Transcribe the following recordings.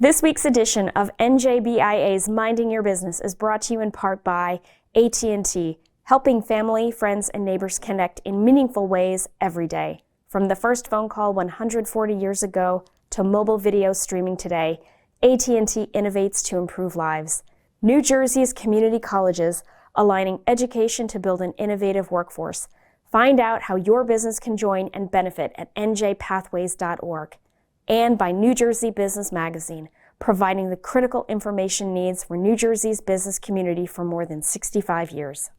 This week's edition of NJBIA's Minding Your Business is brought to you in part by AT&T, helping family, friends, and neighbors connect in meaningful ways every day. From the first phone call 140 years ago to mobile video streaming today, AT&T innovates to improve lives. New Jersey's community colleges, aligning education to build an innovative workforce. Find out how your business can join and benefit at njpathways.org. And by New Jersey Business Magazine, providing the critical information needs for New Jersey's business community for more than 65 years.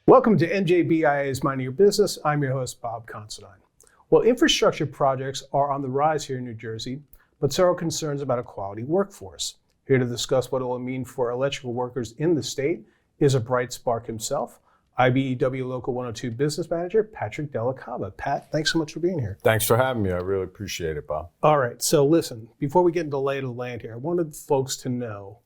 Welcome to NJBIA's Minding Your Business. I'm your host, Bob Considine. Well, infrastructure projects are on the rise here in New Jersey, but so are concerns about a quality workforce. Here to discuss what it will mean for electrical workers in the state is a bright spark himself, IBEW Local 102 Business Manager, Patrick Delle Cava. Pat, thanks so much for being here. Thanks for having me. I really appreciate it, Bob. All right, so listen, before we get into the lay of the land here, I wanted folks to know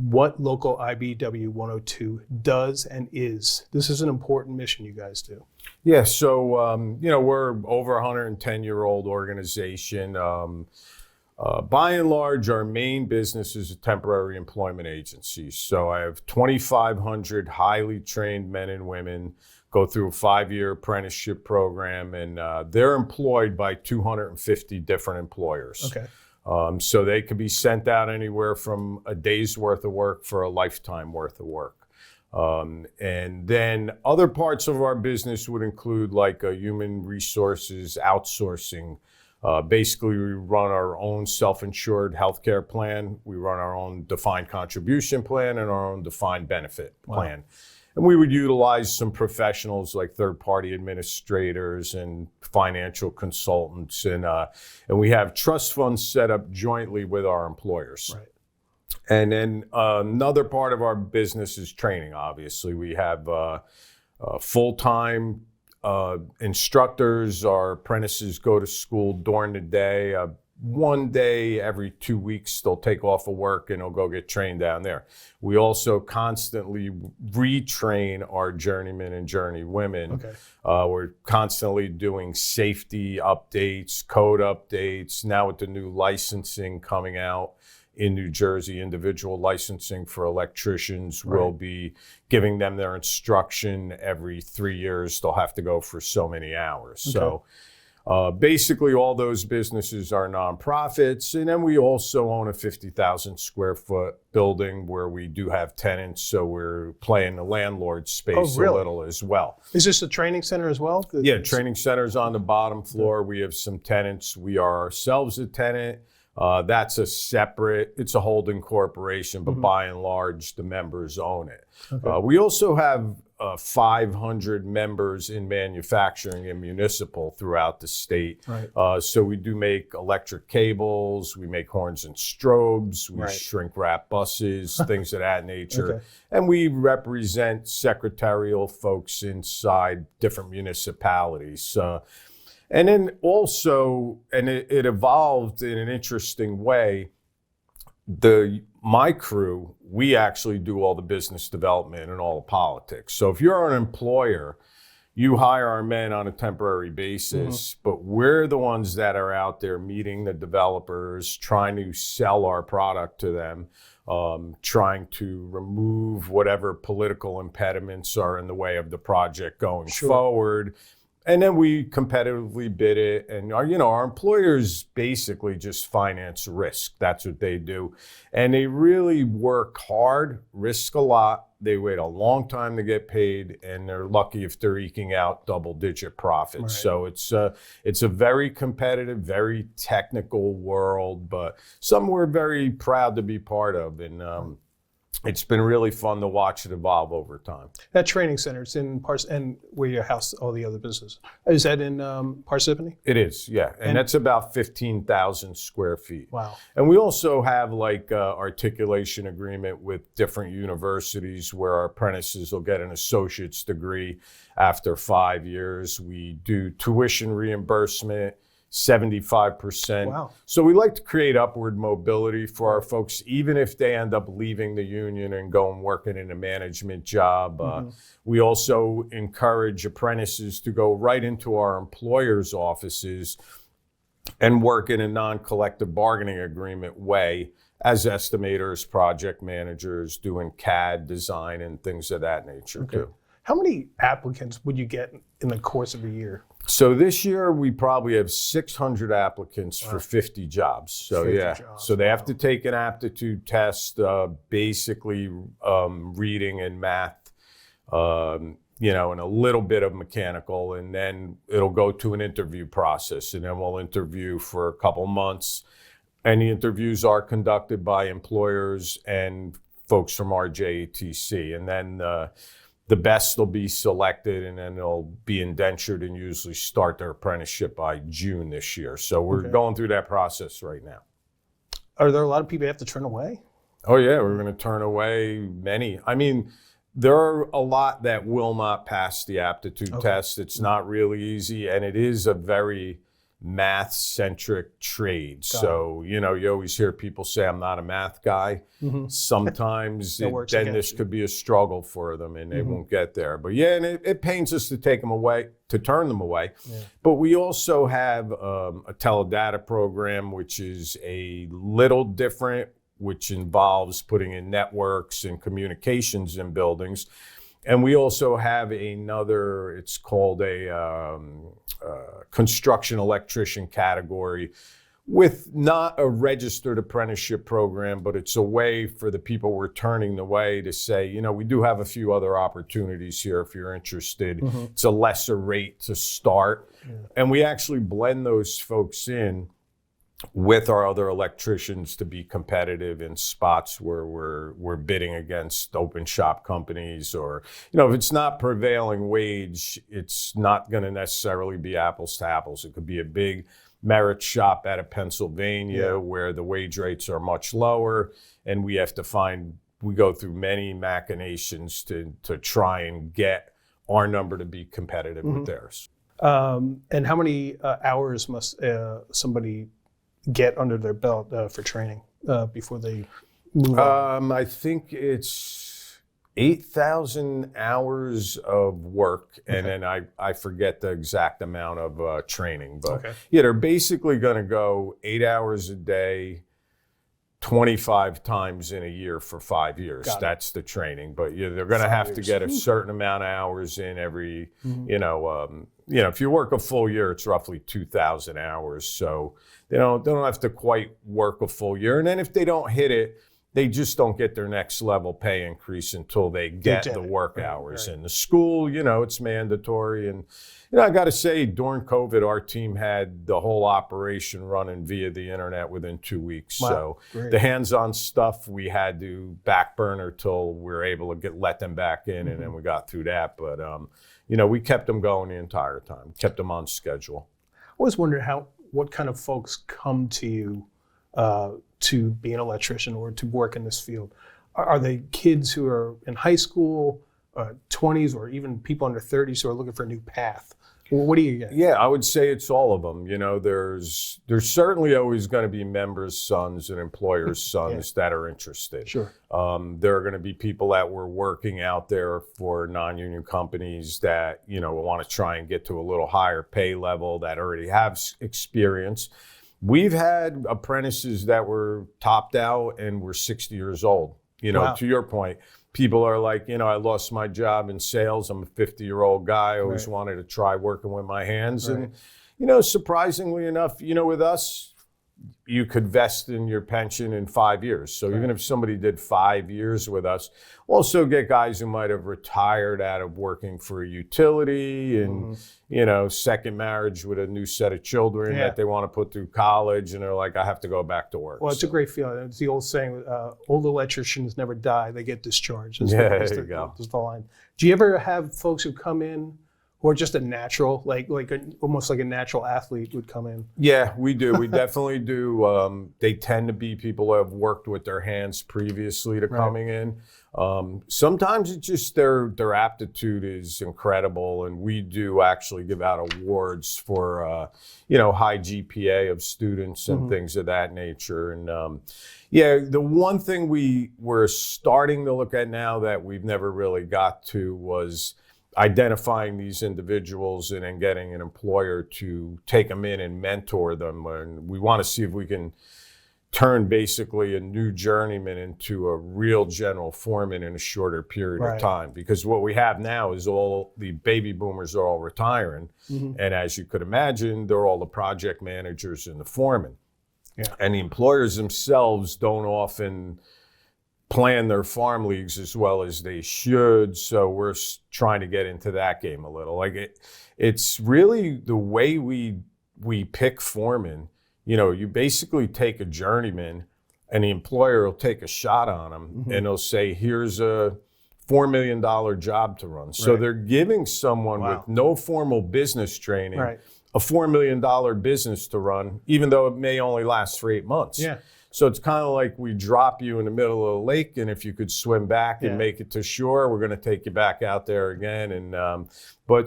what local IBEW 102 does and is. This is an important mission you guys do. Yeah, so, we're over a 110-year-old organization. By and large, our main business is a temporary employment agency. So I have 2,500 highly trained men and women go through a 5-year apprenticeship program, and they're employed by 250 different employers. Okay. So they could be sent out anywhere from a day's worth of work for a lifetime worth of work. And then other parts of our business would include like a human resources outsourcing. Basically, we run our own self-insured healthcare plan. We run our own defined contribution plan and our own defined benefit plan. And we would utilize some professionals like third-party administrators and financial consultants. And we have trust funds set up jointly with our employers. Right. And then another part of our business is training, obviously. We have full-time instructors. Our apprentices go to school during the day. One day every 2 weeks, they'll take off of work and they'll go get trained down there. We also constantly retrain our journeymen and journeywomen. Okay. We're constantly doing safety updates, code updates. Now with the new licensing coming out in New Jersey, individual licensing for electricians, Right. We'll be giving them their instruction every 3 years. They'll have to go for so many hours. Okay. So. Basically, all those businesses are nonprofits, and then we also own a 50,000 square foot building where we do have tenants, so we're playing the landlord space a little as well. Is this a training center as well? Yeah, training center's on the bottom floor. We have some tenants. We are ourselves a tenant. That's it's a holding corporation, but by and large, the members own it. Okay. We also have 500 members in manufacturing and municipal throughout the state. Right. So we do make electric cables, we make horns and strobes, we Right. shrink wrap buses, things of that nature. Okay. And we represent secretarial folks inside different municipalities. And then also, and it evolved in an interesting way, my crew, we actually do all the business development and all the politics. So if you're an employer, you hire our men on a temporary basis, but we're the ones that are out there meeting the developers, trying to sell our product to them, trying to remove whatever political impediments are in the way of the project going forward. And then we competitively bid it, and our employers basically just finance risk. That's what they do. And they really work hard, risk a lot. They wait a long time to get paid, and they're lucky if they're eking out double-digit profits. Right. So it's a very competitive, very technical world, but something we're very proud to be part of. And it's been really fun to watch it evolve over time. That training center, it's in and where you house all the other businesses. Is that in Parsippany? It is, yeah. And that's about 15,000 square feet. Wow. And we also have like articulation agreement with different universities where our apprentices will get an associate's degree after 5 years. We do tuition reimbursement, 75%. Wow. So we like to create upward mobility for our folks, even if they end up leaving the union and going working in a management job. We also encourage apprentices to go right into our employers' offices and work in a non-collective bargaining agreement way as estimators, project managers, doing CAD design and things of that nature too. How many applicants would you get in the course of a year? So this year we probably have 600 applicants for 50 jobs. So 50 yeah, jobs. so they have to take an aptitude test, basically reading and math, you know, and a little bit of mechanical, and then it'll go to an interview process, and then we'll interview for a couple months. And the interviews are conducted by employers and folks from our JATC, and then the best will be selected, and then they'll be indentured and usually start their apprenticeship by June this year. So we're going through that process right now. Are there a lot of people you have to turn away? Oh yeah, we're going to turn away many. I mean, there are a lot that will not pass the aptitude test. It's not really easy, and it is a very math-centric trade. So, you know, you always hear people say, I'm not a math guy. Sometimes then this could be a struggle for them and they won't get there. But yeah, and it pains us to take them away, to turn them away. But we also have a teledata program, which is a little different, which involves putting in networks and communications in buildings. And we also have another, it's called a construction electrician category with not a registered apprenticeship program, but it's a way for the people we're turning away to say, you know, we do have a few other opportunities here if you're interested. It's a lesser rate to start. And we actually blend those folks in with our other electricians to be competitive in spots where we're bidding against open shop companies, or, you know, if it's not prevailing wage, it's not going to necessarily be apples to apples. It could be a big merit shop out of Pennsylvania where the wage rates are much lower, and we have to we go through many machinations to try and get our number to be competitive with theirs. And how many hours must somebody get under their belt for training before they move on? I think it's 8,000 hours of work, and then I forget the exact amount of training. But yeah, they're basically going to go 8 hours a day, 25 times in a year for 5 years. That's the training. But yeah, they're going to have to get a certain amount of hours in every, you know, if you work a full year, it's roughly 2,000 hours. So they don't have to quite work a full year. And then if they don't hit it, they just don't get their next level pay increase until they get the work hours. And the school, you know, it's mandatory. And, you know, I got to say, during COVID, our team had the whole operation running via the internet within 2 weeks. So the hands-on stuff we had to back burner till we were able to let them back in, and then we got through that. But, you know, we kept them going the entire time, kept them on schedule. I always wondered what kind of folks come to you to be an electrician or to work in this field. Are they kids who are in high school, 20s, or even people under 30s who are looking for a new path? What do you get? Yeah, I would say it's all of them. You know, there's certainly always going to be members' sons and employers' sons that are interested. Sure. There are going to be people that were working out there for non-union companies that, you know, want to try and get to a little higher pay level, that already have experience. We've had apprentices that were topped out and were 60 years old. You know, to your point, people are like, you know, I lost my job in sales. I'm a 50-year-old guy. I always wanted to try working with my hands. And, you know, surprisingly enough, you know, with us, you could vest in your pension in 5 years. So even if somebody did 5 years with us, also get guys who might have retired out of working for a utility and, second marriage with a new set of children that they want to put through college. And they're like, I have to go back to work. Well, it's a great feeling. It's the old saying, old electricians never die, they get discharged. There you go. That's the line. Do you ever have folks who come in or just a natural, almost like a natural athlete would come in? Yeah, we do. We definitely do. They tend to be people who have worked with their hands previously to coming in. Sometimes it's just their aptitude is incredible, and we do actually give out awards for high GPA of students and things of that nature. And the one thing we're starting to look at now that we've never really got to was identifying these individuals and then getting an employer to take them in and mentor them. And we want to see if we can turn basically a new journeyman into a real general foreman in a shorter period of time. Because what we have now is all the baby boomers are all retiring. And as you could imagine, they're all the project managers and the foremen. Yeah. And the employers themselves don't often plan their farm leagues as well as they should. So we're trying to get into that game a little. It's really the way we pick foremen. You basically take a journeyman and the employer will take a shot on him and they'll say, here's a $4 million job to run. So they're giving someone with no formal business training a $4 million business to run, even though it may only last for 8 months. Yeah. So it's kind of like we drop you in the middle of the lake, and if you could swim back and make it to shore, we're going to take you back out there again. And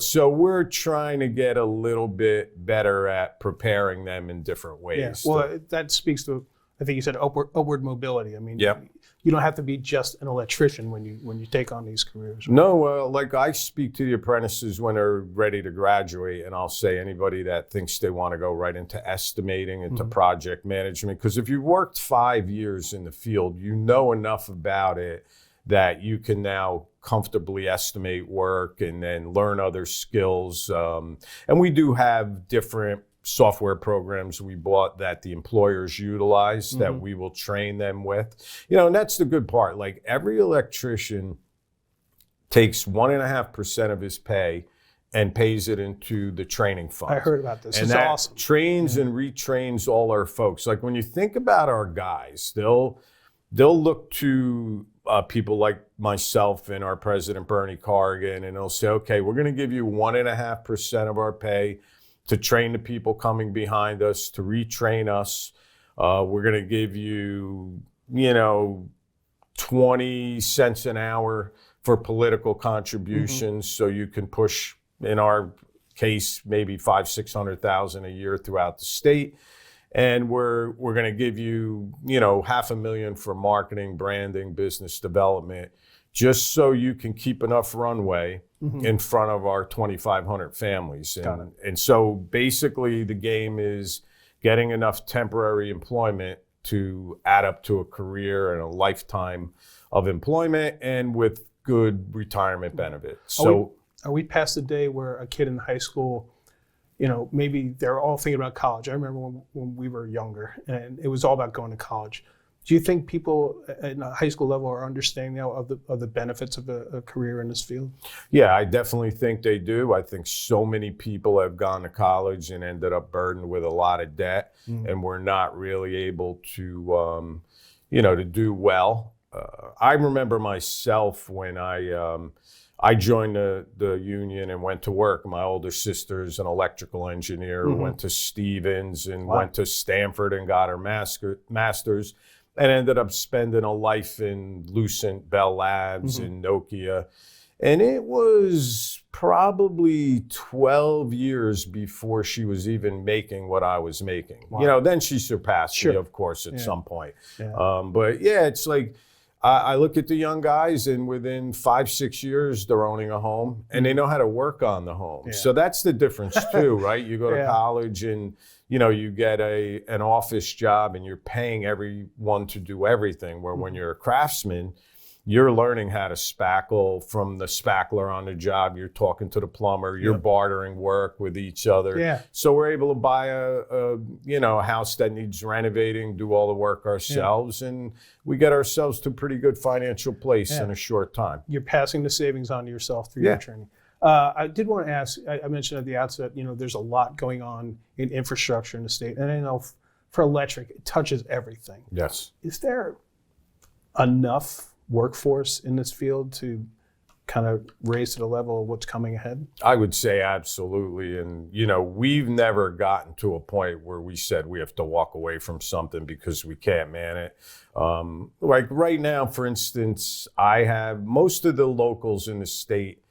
so we're trying to get a little bit better at preparing them in different ways. Yeah. Well, that speaks to, I think you said upward mobility. I mean, you don't have to be just an electrician when you take on these careers. Right? No, I speak to the apprentices when they're ready to graduate, and I'll say anybody that thinks they want to go right into estimating, into project management, because if you've worked 5 years in the field, you know enough about it that you can now comfortably estimate work and then learn other skills. And we do have different software programs we bought that the employers utilize that we will train them with. And that's the good part. Like every electrician takes 1.5% of his pay and pays it into the training fund. I heard about this. And it's that awesome. Trains and retrains all our folks. Like when you think about our guys, they'll look to people like myself and our president, Bernie Corrigan, and they'll say, okay, we're going to give you 1.5% of our pay to train the people coming behind us, to retrain us. We're going to give you, 20 cents an hour for political contributions, so you can push, in our case, maybe $500,000-600,000 a year throughout the state. And we're going to give you, $500,000 for marketing, branding, business development, just so you can keep enough runway in front of our 2,500 families. And so basically the game is getting enough temporary employment to add up to a career and a lifetime of employment, and with good retirement benefits. So are we past the day where a kid in high school, maybe they're all thinking about college? I remember when we were younger and it was all about going to college. Do you think people at a high school level are understanding now of the benefits of a career in this field? Yeah, I definitely think they do. I think so many people have gone to college and ended up burdened with a lot of debt, and we're not really able to, to do well. I remember myself when I joined the union and went to work. My older sister's an electrical engineer, went to Stevens and went to Stanford and got her master's. And ended up spending a life in Lucent, Bell Labs, and Nokia. And it was probably 12 years before she was even making what I was making. Wow. Then she surpassed me, of course, at some point. Yeah. But it's like, I look at the young guys, and within 5-6 years, they're owning a home, and they know how to work on the home. Yeah. So that's the difference too, right? You go to college and you get an office job and you're paying everyone to do everything. Where when you're a craftsman, you're learning how to spackle from the spackler on the job. You're talking to the plumber. You're bartering work with each other. Yeah. So we're able to buy a house that needs renovating, do all the work ourselves, and we get ourselves to a pretty good financial place in a short time. You're passing the savings on to yourself through your training. I did want to ask, I mentioned at the outset, there's a lot going on in infrastructure in the state. And I know for electric, it touches everything. Yes. Is there enough workforce in this field to kind of raise to the level of what's coming ahead? I would say absolutely. And, we've never gotten to a point where we said we have to walk away from something because we can't man it. Like right now, for instance, I have most of the locals in the state,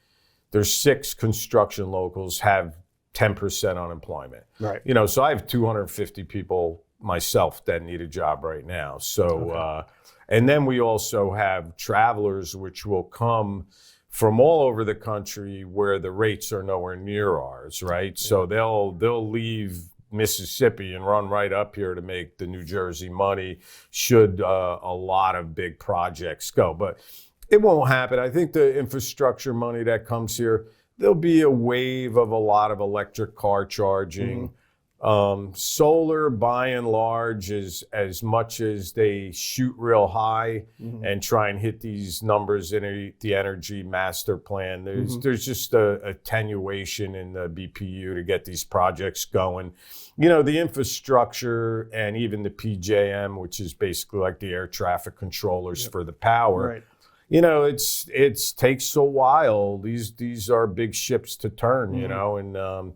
there's 6 construction locals have 10% unemployment. Right. So I have 250 people myself that need a job right now. So, and then we also have travelers which will come from all over the country where the rates are nowhere near ours, right? Yeah. So they'll leave Mississippi and run right up here to make the New Jersey money should a lot of big projects go. But it won't happen. I think the infrastructure money that comes here, there'll be a wave of a lot of electric car charging. Solar, by and large, is as much as they shoot real high and try and hit these numbers in the energy master plan. There's just a attenuation in the BPU to get these projects going. The infrastructure and even the PJM, which is basically like the air traffic controllers for the power. Right. It's takes a while. These are big ships to turn, and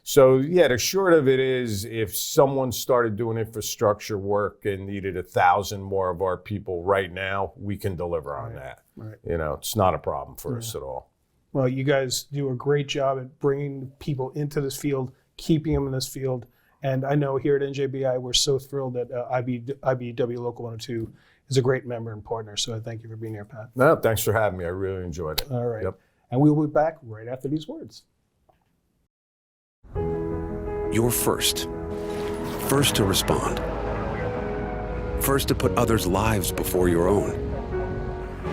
so the short of it is, if someone started doing infrastructure work and needed 1,000 more of our people right now, we can deliver on that. Right. It's not a problem for us at all. Well, you guys do a great job at bringing people into this field, keeping them in this field. And I know here at NJBI, we're so thrilled that IBEW Local 102 is a great member and partner. So I thank you for being here, Pat. No, thanks for having me. I really enjoyed it. All right. Yep. And we will be back right after these words. You're first. First to respond. First to put others' lives before your own.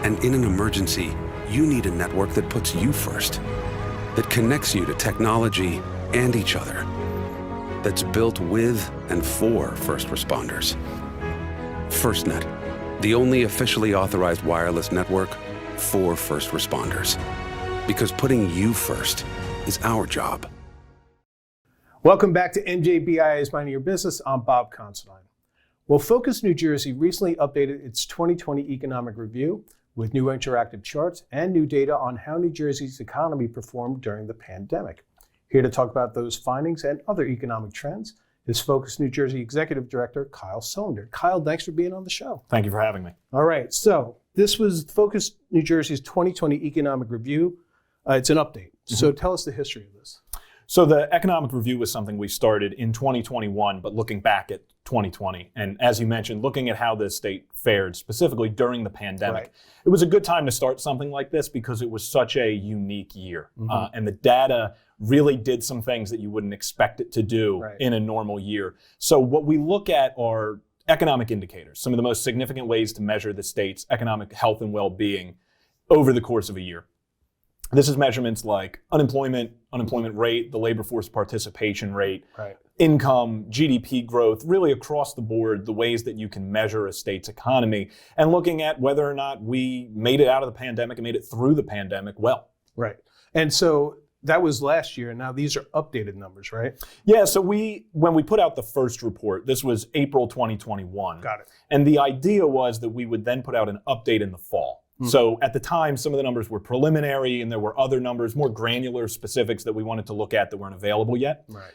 And in an emergency, you need a network that puts you first, that connects you to technology and each other, that's built with and for first responders. FirstNet, the only officially authorized wireless network for first responders. Because putting you first is our job. Welcome back to NJBIA's Minding Your Business. I'm Bob Considine. Well, Focus New Jersey recently updated its 2020 economic review with new interactive charts and new data on how New Jersey's economy performed during the pandemic. Here to talk about those findings and other economic trends is Focus New Jersey Executive Director Kyle Sullender. Kyle, thanks for being on the show. Thank you for having me. All right, so this was Focus New Jersey's 2020 economic review. It's an update. So tell us the history of this. So the economic review was something we started in 2021, but looking back at 2020. And as you mentioned, looking at how the state fared specifically during the pandemic. Right. It was a good time to start something like this because it was such a unique year. And the data really did some things that you wouldn't expect it to do in a normal year. So what we look at are economic indicators, some of the most significant ways to measure the state's economic health and well-being over the course of a year. This is measurements like unemployment rate, the labor force participation rate, income, GDP growth, really across the board, the ways that you can measure a state's economy, and looking at whether or not we made it out of the pandemic and made it through the pandemic well. Right. And so that was last year, and now these are updated numbers, right? Yeah, so when we put out the first report, this was April 2021. Got it. And the idea was that we would then put out an update in the fall. So at the time, some of the numbers were preliminary and there were other numbers, more granular specifics that we wanted to look at that weren't available yet. Right.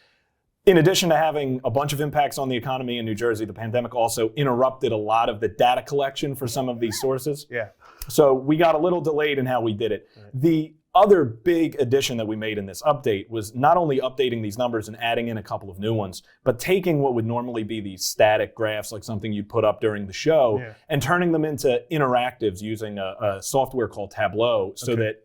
In addition to having a bunch of impacts on the economy in New Jersey, the pandemic also interrupted a lot of the data collection for some of these sources. Yeah. So we got a little delayed in how we did it. Right. The other big addition that we made in this update was not only updating these numbers and adding in a couple of new ones, but taking what would normally be these static graphs, like something you'd put up during the show, and turning them into interactives using a software called Tableau, so that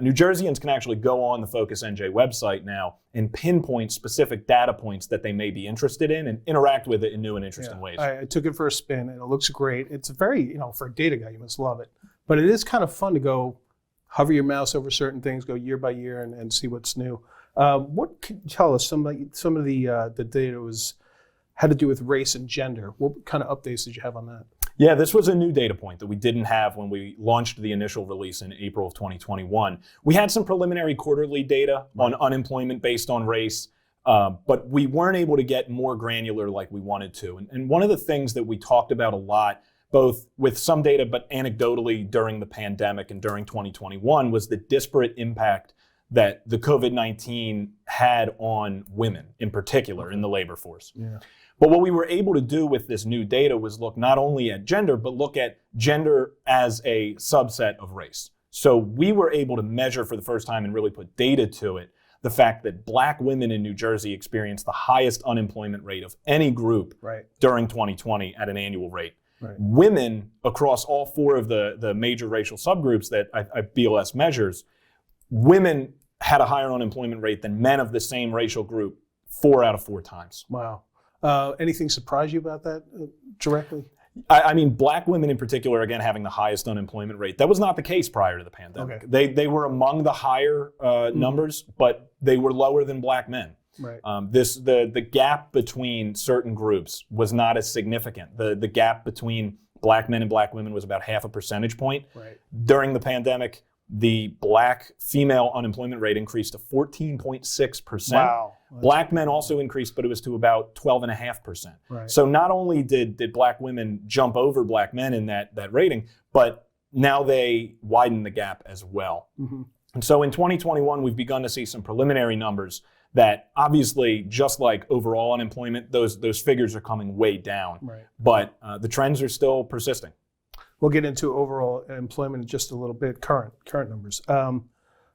New Jerseyans can actually go on the Focus NJ website now and pinpoint specific data points that they may be interested in and interact with it in new and interesting ways. I took it for a spin and it looks great. It's very, for a data guy, you must love it. But it is kind of fun to go hover your mouse over certain things, go year by year, and see what's new. What can you tell us? Some of the data had to do with race and gender. What kind of updates did you have on that? Yeah, this was a new data point that we didn't have when we launched the initial release in April of 2021. We had some preliminary quarterly data on unemployment based on race, but we weren't able to get more granular like we wanted to. And one of the things that we talked about a lot, both with some data but anecdotally during the pandemic and during 2021, was the disparate impact that the COVID-19 had on women in particular in the labor force. Yeah. But what we were able to do with this new data was look not only at gender, but look at gender as a subset of race. So we were able to measure for the first time and really put data to it, the fact that Black women in New Jersey experienced the highest unemployment rate of any group during 2020 at an annual rate. Right. Women across all four of the major racial subgroups that BLS measures, women had a higher unemployment rate than men of the same racial group 4 out of 4 times. Wow. Anything surprise you about that directly? I mean, Black women in particular, again, having the highest unemployment rate. That was not the case prior to the pandemic. Okay. They were among the higher numbers, but they were lower than Black men. Right. The gap between certain groups was not as significant. The gap between Black men and Black women was about 0.5 percentage point. Right. During the pandemic, the Black female unemployment rate increased to 14.6%. Wow. Black men also increased, but it was to about 12.5%. Right. So not only did Black women jump over Black men in that rating, but now they widen the gap as well. Mm-hmm. And so in 2021, we've begun to see some preliminary numbers that obviously, just like overall unemployment, those figures are coming way down. Right. But the trends are still persisting. We'll get into overall employment in just a little bit, current numbers.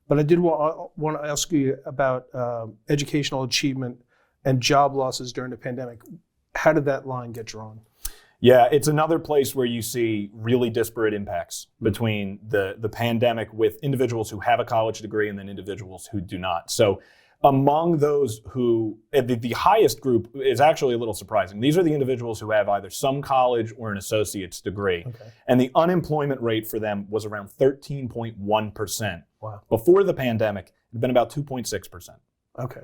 But I did want to ask you about educational achievement and job losses during the pandemic. How did that line get drawn? Yeah, it's another place where you see really disparate impacts between the pandemic with individuals who have a college degree and then individuals who do not. So among those who, the highest group is actually a little surprising. These are the individuals who have either some college or an associate's degree. Okay. And the unemployment rate for them was around 13.1%. Wow. Before the pandemic, it had been about 2.6%. Okay.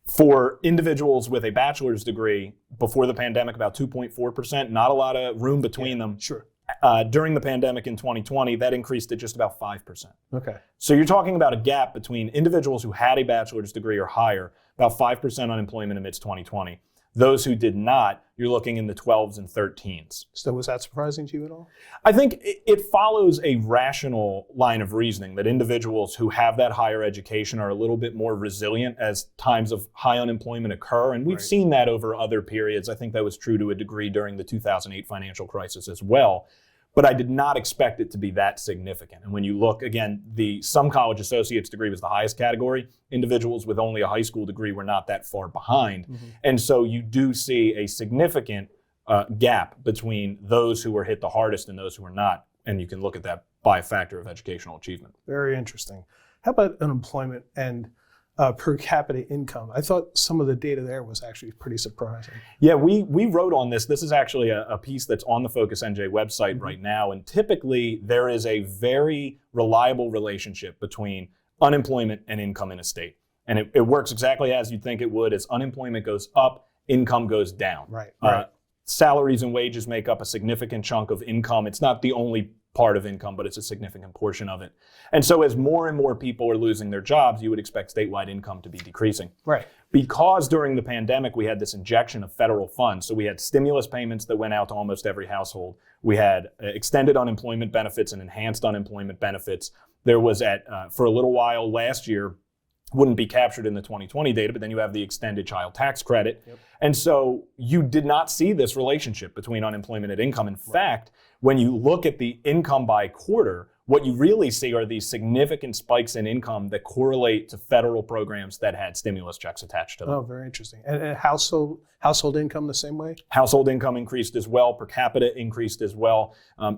For individuals with a bachelor's degree, before the pandemic, about 2.4%, not a lot of room between them. Sure. During the pandemic in 2020, that increased to just about 5%. Okay. So you're talking about a gap between individuals who had a bachelor's degree or higher, about 5% unemployment amidst 2020. Those who did not, you're looking in the 12s and 13s. So was that surprising to you at all? I think it follows a rational line of reasoning that individuals who have that higher education are a little bit more resilient as times of high unemployment occur. And we've seen that over other periods. I think that was true to a degree during the 2008 financial crisis as well. But I did not expect it to be that significant. And when you look, again, some college associate's degree was the highest category. Individuals with only a high school degree were not that far behind. Mm-hmm. And so you do see a significant gap between those who were hit the hardest and those who were not. And you can look at that by a factor of educational achievement. Very interesting. How about unemployment and per capita income? I thought some of the data there was actually pretty surprising. Yeah, we wrote on this. This is actually a piece that's on the Focus NJ website right now. And typically there is a very reliable relationship between unemployment and income in a state. And it works exactly as you'd think it would. As unemployment goes up, income goes down. Right. Salaries and wages make up a significant chunk of income. It's not the only part of income, but it's a significant portion of it. And so as more and more people are losing their jobs, you would expect statewide income to be decreasing. Right. Because during the pandemic, we had this injection of federal funds. So we had stimulus payments that went out to almost every household. We had extended unemployment benefits and enhanced unemployment benefits. There was for a little while last year, wouldn't be captured in the 2020 data, but then you have the extended child tax credit. Yep. And so you did not see this relationship between unemployment and income. In fact, when you look at the income by quarter, what you really see are these significant spikes in income that correlate to federal programs that had stimulus checks attached to them. Oh, very interesting. And household income the same way? Household income increased as well. Per capita increased as well.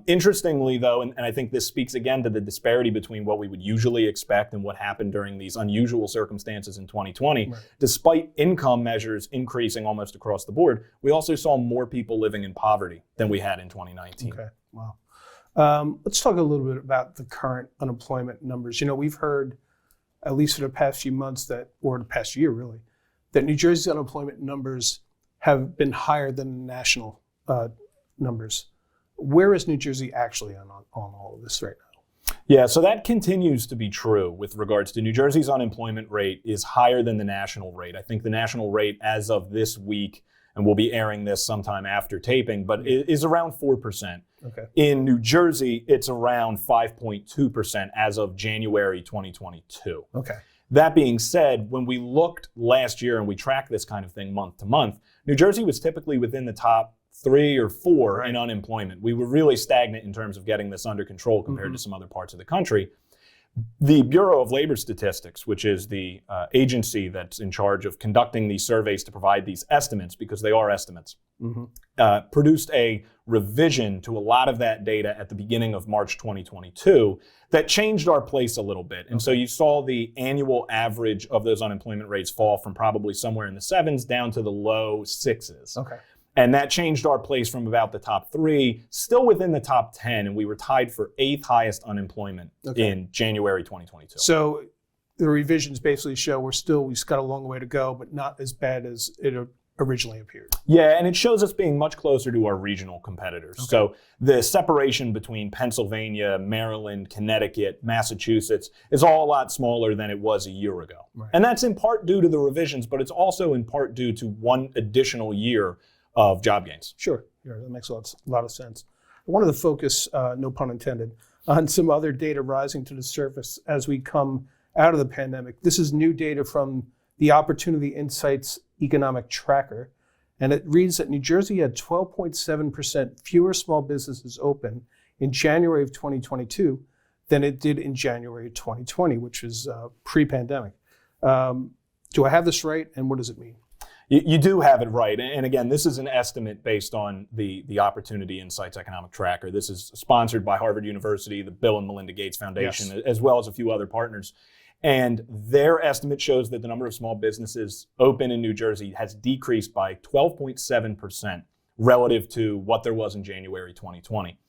Interestingly, though, and I think this speaks again to the disparity between what we would usually expect and what happened during these unusual circumstances in 2020, despite income measures increasing almost across the board, we also saw more people living in poverty than we had in 2019. Okay, wow. Let's talk a little bit about the current unemployment numbers. We've heard, at least for the past few months or the past year really, that New Jersey's unemployment numbers have been higher than the national numbers. Where is New Jersey actually on all of this right now? Yeah, so that continues to be true with regards to New Jersey's unemployment rate is higher than the national rate. I think the national rate as of this week, and we'll be airing this sometime after taping, but it is around 4%. Okay. In New Jersey, it's around 5.2% as of January 2022. Okay. That being said, when we looked last year and we tracked this kind of thing month to month, New Jersey was typically within the top 3 or 4 in unemployment. We were really stagnant in terms of getting this under control compared to some other parts of the country. The Bureau of Labor Statistics, which is the agency that's in charge of conducting these surveys to provide these estimates, because they are estimates, produced a revision to a lot of that data at the beginning of March 2022 that changed our place a little bit. And so you saw the annual average of those unemployment rates fall from probably somewhere in the 7s down to the low 6s. Okay. And that changed our place from about the top 3, still within the top 10, and we were tied for 8th highest unemployment in January 2022. So the revisions basically show we've got a long way to go, but not as bad as it originally appeared. Yeah, and it shows us being much closer to our regional competitors. Okay. So the separation between Pennsylvania, Maryland, Connecticut, Massachusetts is all a lot smaller than it was a year ago. Right. And that's in part due to the revisions, but it's also in part due to one additional year of job gains. Sure, that makes a lot of sense. I wanted to focus, no pun intended, on some other data rising to the surface as we come out of the pandemic. This is new data from the Opportunity Insights Economic Tracker, and it reads that New Jersey had 12.7% fewer small businesses open in January of 2022 than it did in January of 2020, which was pre-pandemic. Do I have this right, and what does it mean? You do have it right. And again, this is an estimate based on the Opportunity Insights Economic Tracker. This is sponsored by Harvard University, the Bill and Melinda Gates Foundation, as well as a few other partners. And their estimate shows that the number of small businesses open in New Jersey has decreased by 12.7% relative to what there was in January 2020.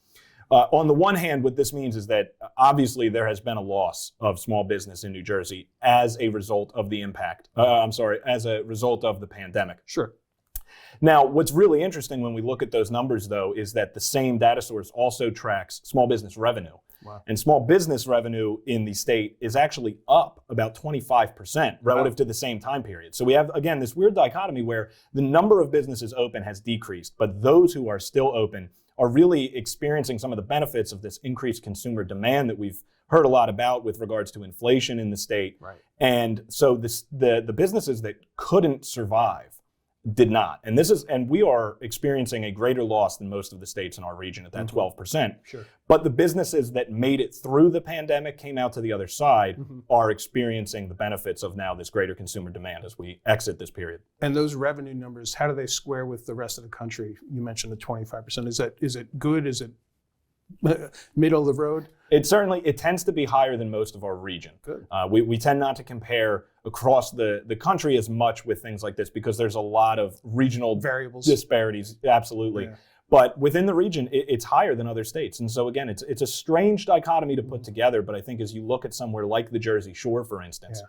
On the one hand, what this means is that obviously there has been a loss of small business in New Jersey as a result of the as a result of the pandemic. Sure. Now, what's really interesting when we look at those numbers, though, is that the same data source also tracks small business revenue. Wow. And small business revenue in the state is actually up about 25% relative to the same time period. So we have, again, this weird dichotomy where the number of businesses open has decreased, but those who are still open are really experiencing some of the benefits of this increased consumer demand that we've heard a lot about with regards to inflation in the state. Right. And so the businesses that couldn't survive did not. And we are experiencing a greater loss than most of the states in our region at that 12%. Sure. But the businesses that made it through the pandemic, came out to the other side, are experiencing the benefits of now this greater consumer demand as we exit this period. And those revenue numbers, how do they square with the rest of the country? You mentioned the 25%. Is it good? Is it middle of the road? It tends to be higher than most of our region. Good. We tend not to compare across the country as much with things like this because there's a lot of regional variables, disparities. Absolutely. Yeah. But within the region, it's higher than other states. And so again, it's a strange dichotomy to put together. But I think as you look at somewhere like the Jersey Shore, for instance,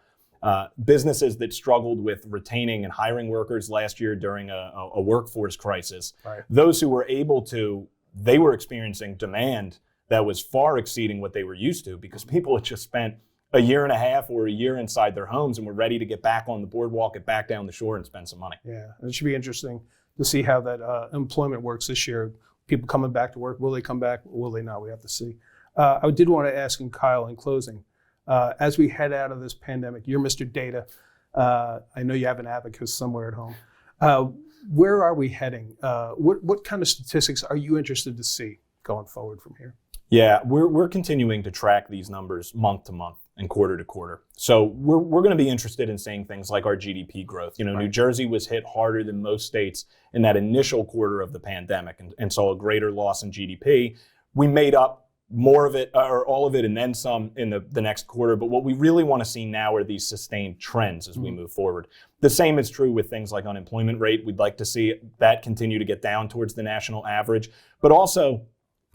businesses that struggled with retaining and hiring workers last year during a workforce crisis, those who were able to, they were experiencing demand that was far exceeding what they were used to because people had just spent a year and a half or a year inside their homes and were ready to get back on the boardwalk, get back down the shore and spend some money. Yeah, it should be interesting to see how that employment works this year. People coming back to work, will they come back? Will they not? We have to see. I did want to ask him, Kyle, in closing, as we head out of this pandemic, you're Mr. Data. I know you have an abacus somewhere at home. Where are we heading? What kind of statistics are you interested to see going forward from here? Yeah, we're continuing to track these numbers month to month and quarter to quarter. So we're going to be interested in seeing things like our GDP growth. New Jersey was hit harder than most states in that initial quarter of the pandemic and saw a greater loss in GDP. We made up more of it or all of it and then some in the next quarter. But what we really want to see now are these sustained trends as we move forward. The same is true with things like unemployment rate. We'd like to see that continue to get down towards the national average, but also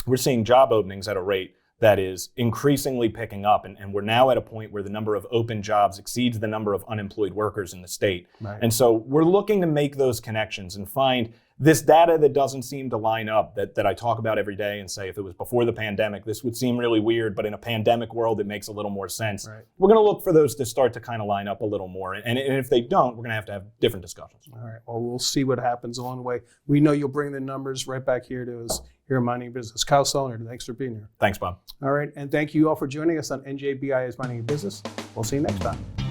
we're seeing job openings at a rate that is increasingly picking up. And we're now at a point where the number of open jobs exceeds the number of unemployed workers in the state. Right. And so we're looking to make those connections and find this data that doesn't seem to line up, that I talk about every day and say, if it was before the pandemic, this would seem really weird, but in a pandemic world, it makes a little more sense. Right. We're going to look for those to start to kind of line up a little more. And if they don't, we're going to have different discussions. All right. Well, we'll see what happens along the way. We know you'll bring the numbers right back here to us here in Minding Your Business. Kyle Sullender, thanks for being here. Thanks, Bob. All right. And thank you all for joining us on NJBIA's Minding Your Business. We'll see you next time.